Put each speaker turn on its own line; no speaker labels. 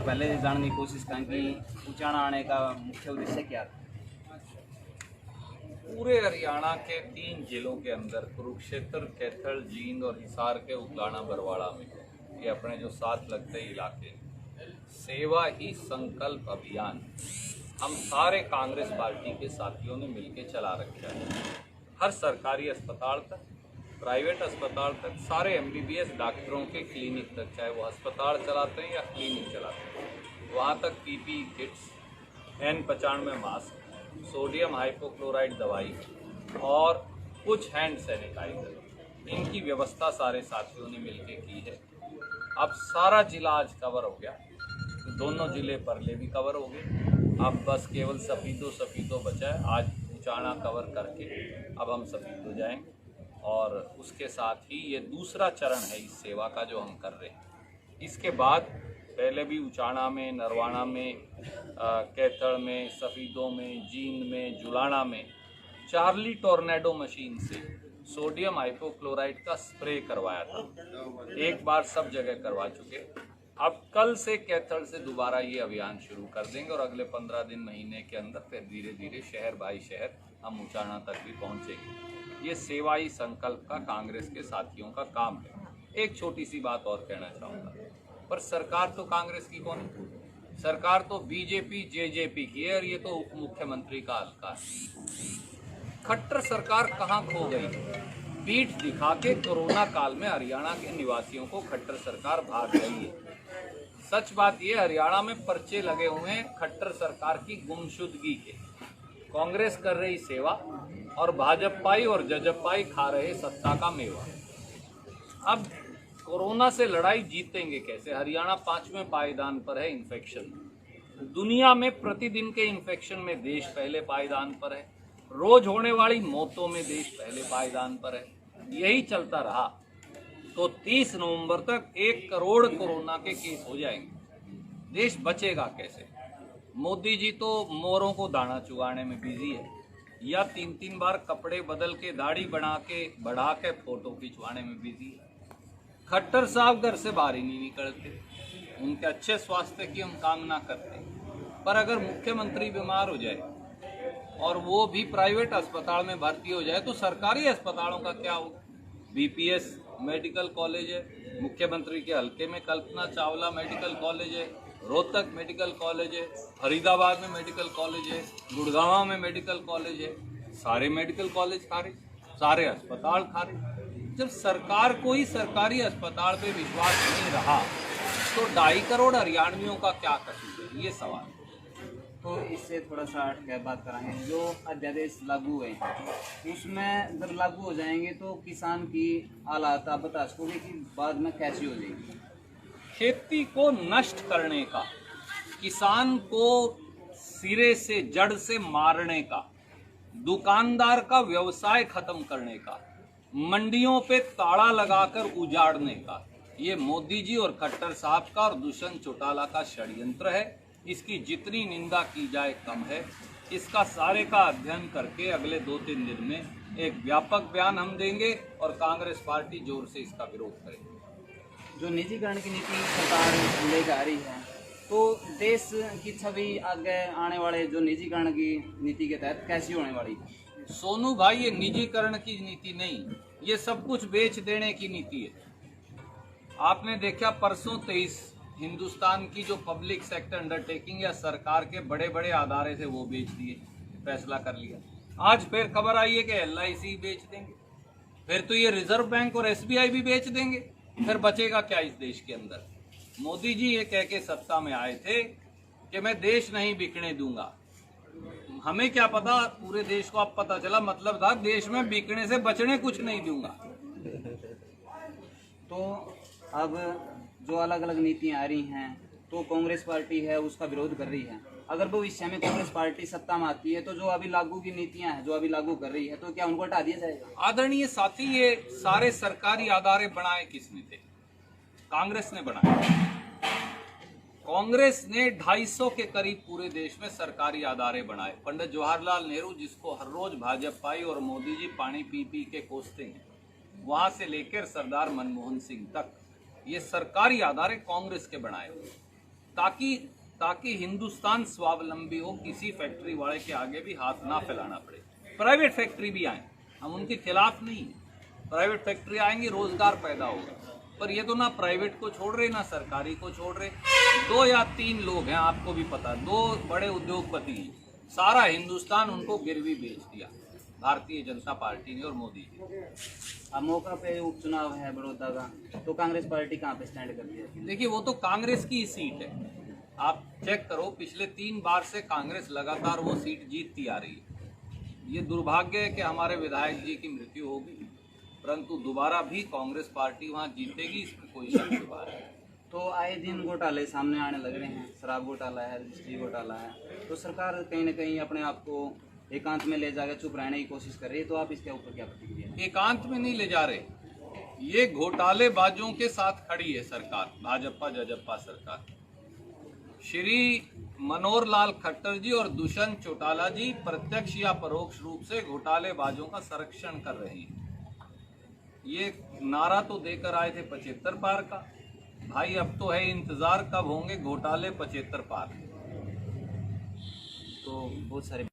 पहले जानने की कोशिश करें कि उचाणा आने का मुख्य उद्देश्य क्या था।
पूरे हरियाणा के 3 जिलों के अंदर कुरुक्षेत्र, कैथल, जींद और हिसार के उगलाना बरवाड़ा में ये अपने जो साथ लगते इलाके, सेवा ही संकल्प अभियान हम सारे कांग्रेस पार्टी के साथियों ने मिलकर चला रखा है। हर सरकारी अस्पताल तक, प्राइवेट अस्पताल तक, सारे एमबीबीएस डॉक्टरों के क्लिनिक तक, चाहे वो अस्पताल चलाते हैं या क्लिनिक चलाते हैं, वहाँ तक PPE kits, N95 mask, sodium hypochloride दवाई और कुछ हैंड सैनिटाइजर, इनकी व्यवस्था सारे साथियों ने मिलकर की है। अब सारा जिला आज कवर हो गया, दोनों जिले परले भी कवर हो गए। अब बस केवल सफीदो बचा है। आज उचाणा कवर करके अब हम सफीदो जाएंगे और उसके साथ ही ये दूसरा चरण है इस सेवा का जो हम कर रहे हैं। इसके बाद पहले भी उचाणा में, नरवाना में, कैथल में, सफीदों में, जींद में, जुलाना में चार्ली टोर्नेडो मशीन से सोडियम हाइपोक्लोराइड का स्प्रे करवाया था। एक बार सब जगह करवा चुके। अब कल से कैथल से दोबारा ये अभियान शुरू कर देंगे और अगले 15 दिन, महीने के अंदर फिर धीरे धीरे शहर बाई शहर हम उचाणा तक भी पहुंचेंगे। ये सेवा ही संकल्प का कांग्रेस के साथियों का काम है। एक छोटी सी बात और कहना चाहूँगा, पर सरकार तो कांग्रेस की कौन है? सरकार तो बीजेपी जेजेपी की है और ये तो उप मुख्यमंत्री का हल्का है। खट्टर सरकार कहाँ खो गई? पीठ दिखा के कोरोना काल में हरियाणा के निवासियों को खट्टर सरकार भाग रही है। सच बात ये, हरियाणा में पर्चे लगे हुए हैं खट्टर सरकार की गुमशुदगी के। कांग्रेस कर रही सेवा और भाजपाई और जजपाई खा रहे सत्ता का मेवा। अब कोरोना से लड़ाई जीतेंगे कैसे? हरियाणा 5वें पायदान पर है इन्फेक्शन। दुनिया में प्रतिदिन के इन्फेक्शन में देश पहले पायदान पर है। रोज होने वाली मौतों में देश पहले पायदान पर है। यही चलता रहा तो 30 नवंबर तक 1 करोड़ कोरोना के केस हो जाएंगे। देश बचेगा कैसे? मोदी जी तो मोरों को दाना चुगाने में बिजी है, या 3-3 बार कपड़े बदल के, दाढ़ी बढ़ा के फोटो खिंचवाने में बिजी है। खट्टर साहब घर से बाहर ही नहीं निकलते। उनके अच्छे स्वास्थ्य की हम कामना करते हैं, पर अगर मुख्यमंत्री बीमार हो जाए और वो भी प्राइवेट अस्पताल में भर्ती हो जाए तो सरकारी अस्पतालों का क्या होगा? बीपीएस मेडिकल कॉलेज है, मुख्यमंत्री के हल्के में कल्पना चावला मेडिकल कॉलेज है, रोहतक मेडिकल कॉलेज है, फरीदाबाद में मेडिकल कॉलेज है, गुड़गांव में मेडिकल कॉलेज है। सारे मेडिकल कॉलेज खारिज, सारे अस्पताल खारिज। जब सरकार को ही सरकारी अस्पताल पे विश्वास नहीं रहा तो 2.5 करोड़ हरियाणवियों का क्या कसूर है? ये सवाल।
तो इससे थोड़ा सा बात कराएंगे, जो अध्यादेश लागू हुए हैं उसमें जब लागू हो जाएंगे तो किसान की हालात आप बता सकोगे कि बाद में कैसी हो जाएगी?
खेती को नष्ट करने का, किसान को सिरे से, जड़ से मारने का, दुकानदार का व्यवसाय खत्म करने का, मंडियों पे ताला लगाकर उजाड़ने का, ये मोदी जी और खट्टर साहब का और दुष्यंत चौटाला का षड्यंत्र है। इसकी जितनी निंदा की जाए कम है। इसका सारे का अध्ययन करके अगले 2-3 दिन में एक व्यापक बयान हम देंगे और कांग्रेस पार्टी जोर से इसका विरोध करेगी।
जो निजीकरण की नीति सरकार लेकर आ रही है तो देश की छवि आगे आने वाले जो निजीकरण की नीति के तहत कैसी होने वाली है?
सोनू भाई, ये निजीकरण की नीति नहीं, ये सब कुछ बेच देने की नीति है। आपने देखा परसों 23 हिंदुस्तान की जो पब्लिक सेक्टर अंडरटेकिंग या सरकार के बड़े बड़े आधारे थे वो बेच दिए, फैसला कर लिया। आज फिर खबर आई है कि LIC बेच देंगे, फिर तो ये रिजर्व बैंक और SBI भी बेच देंगे। फिर बचेगा क्या इस देश के अंदर? मोदी जी ये कह के सत्ता में आए थे कि मैं देश नहीं बिकने दूंगा। हमें क्या पता, पूरे देश को अब पता चला, मतलब था देश में बिकने से बचने कुछ नहीं दूंगा।
तो अब जो अलग अलग नीतियां आ रही हैं तो कांग्रेस पार्टी है उसका विरोध कर रही है। अगर भविष्य में कांग्रेस पार्टी सत्ता में आती है तो जो अभी लागू की नीतियां हैं, जो अभी लागू कर रही है, तो क्या उनको हटा दिया जाएगा?
आदरणीय साथी, ये सारे सरकारी आधारे बनाए किसने थे? कांग्रेस ने बनाए। कांग्रेस ने 250 के करीब पूरे देश में सरकारी आधारे बनाए। पंडित जवाहरलाल नेहरू, जिसको हर रोज भाजपाई और मोदी जी पानी पी पी के कोसते हैं, वहां से लेकर सरदार मनमोहन सिंह तक ये सरकारी आधारे कांग्रेस के बनाए हुए। ताकि हिंदुस्तान स्वावलंबी हो, किसी फैक्ट्री वाले के आगे भी हाथ ना फैलाना पड़े। प्राइवेट फैक्ट्री भी आए, हम उनके खिलाफ नहीं हैं। प्राइवेट फैक्ट्री आएंगी, रोजगार पैदा होगा, पर ये तो ना प्राइवेट को छोड़ रहे ना सरकारी को छोड़ रहे। 2 या 3 लोग हैं, आपको भी पता, 2 बड़े उद्योगपति हैं, सारा हिंदुस्तान उनको गिरवी बेच दिया भारतीय जनता पार्टी ने और मोदी जी।
अब मौका पे उपचुनाव है बड़ौदा का, तो कांग्रेस पार्टी कहाँ पे स्टैंड करती है?
देखिए, वो तो कांग्रेस की ही सीट है, आप चेक करो, पिछले 3 बार से कांग्रेस लगातार वो सीट जीतती आ रही है। ये दुर्भाग्य है कि हमारे विधायक जी की मृत्यु हो गई, परंतु दोबारा भी कांग्रेस पार्टी वहाँ जीतेगी, इसमें कोई शक की बात है।
तो आए दिन घोटाले सामने आने लग रहे हैं, शराब घोटाला है, रजिस्ट्री घोटाला है, तो सरकार कहीं ना कहीं अपने आप को एकांत में ले जाकर चुप रहने की कोशिश कर रही है, तो आप इसके ऊपर क्या प्रतिक्रिया है?
एकांत में नहीं ले जा रहे, ये घोटालेबाजों के साथ खड़ी है सरकार, भाजपा जजपा सरकार। श्री मनोहर लाल खट्टर जी और दुष्यंत चौटाला जी प्रत्यक्ष या परोक्ष रूप से घोटालेबाजों का संरक्षण कर रहे हैं। ये नारा तो देकर आए थे 75 पार का, भाई अब तो है इंतजार कब होंगे घोटाले 75 पार।
तो बहुत सारे